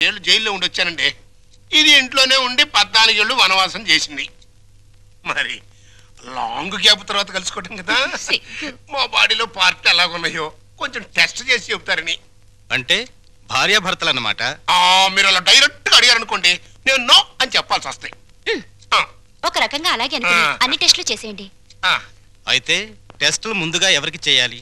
ఏళ్ళు జైల్లో ఉండొచ్చానండి. ఇది ఇంట్లోనే ఉండి 14 ఏళ్ళు వనవాసం చేసింది. మరి లాంగ్ గ్యాప్ తర్వాత కలుసుకోవటం కదా. మా బాడీలో పార్ట్లు ఎలాగున్నాయో కొంచెం టెస్ట్ చేసి చెప్తారని. అంటే భార్యాభర్తలు అన్నమాట. మీరు అలా డైరెక్ట్ గా అడిగారు అనుకోండి, నేను నో అని చెప్పాల్సి వస్తాయి. ఒక రకంగా అలాగే అన్ని టెస్టులు చేసేయండి. అయితే టెస్టులు ముందుగా ఎవరికి చేయాలి?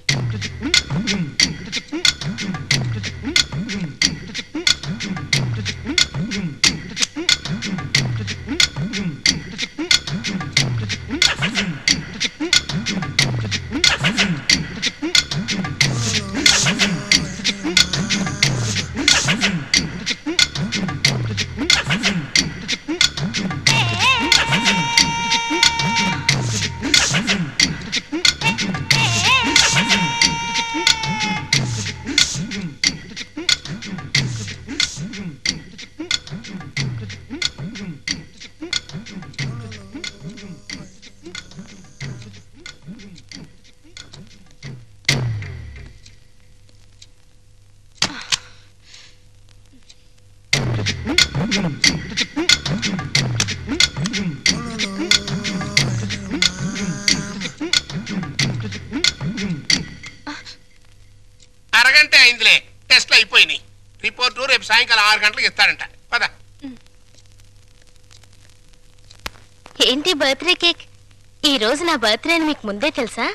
అరగంట అయిందిలే, టెస్ట్లు అయిపోయినాయి. రిపోర్టు రేపు సాయంకాలం 6 గంటలకు ఇస్తారంట. పద. ఏంటి బర్త్డే కేక్? ఈ రోజు నా బర్త్డే అని మీకు ముందే తెలుసా?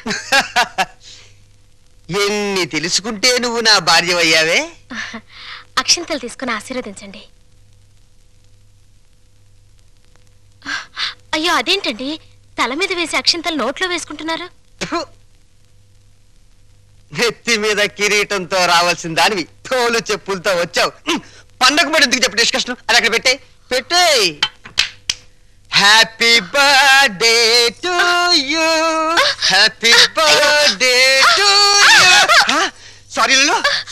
ఎన్ని తెలుసుకుంటే నువ్వు నా భార్య అయ్యావే. అక్షంతలు తీసుకుని ఆశీర్వదించండి. అయ్యో అదేంటండి, తల మీద వేసి అక్షంతలు నోట్లో వేసుకుంటున్నారు? నెత్తి మీద కిరీటంతో రావాల్సిన దానివి తోలు చెప్పులతో వచ్చావు. పండగ పడి ఎందుకు చెప్పు డిస్కషన్, అది అక్కడ పెట్టే. Happy birthday to you, happy birthday to you. Sorry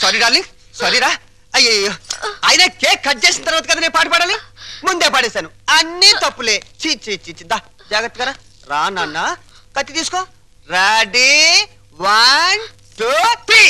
sorry darling, sorry రా. అయ్యో, ఆయన కేక్ కట్ చేసిన తర్వాత కదా నేను పాట పాడాలి, ముందే పాడేశాను. అన్ని తప్పులే. చి దా జాగ్రత్తగా రా నాన్న. కత్తి తీసుకో. రెడీ 1 2 3.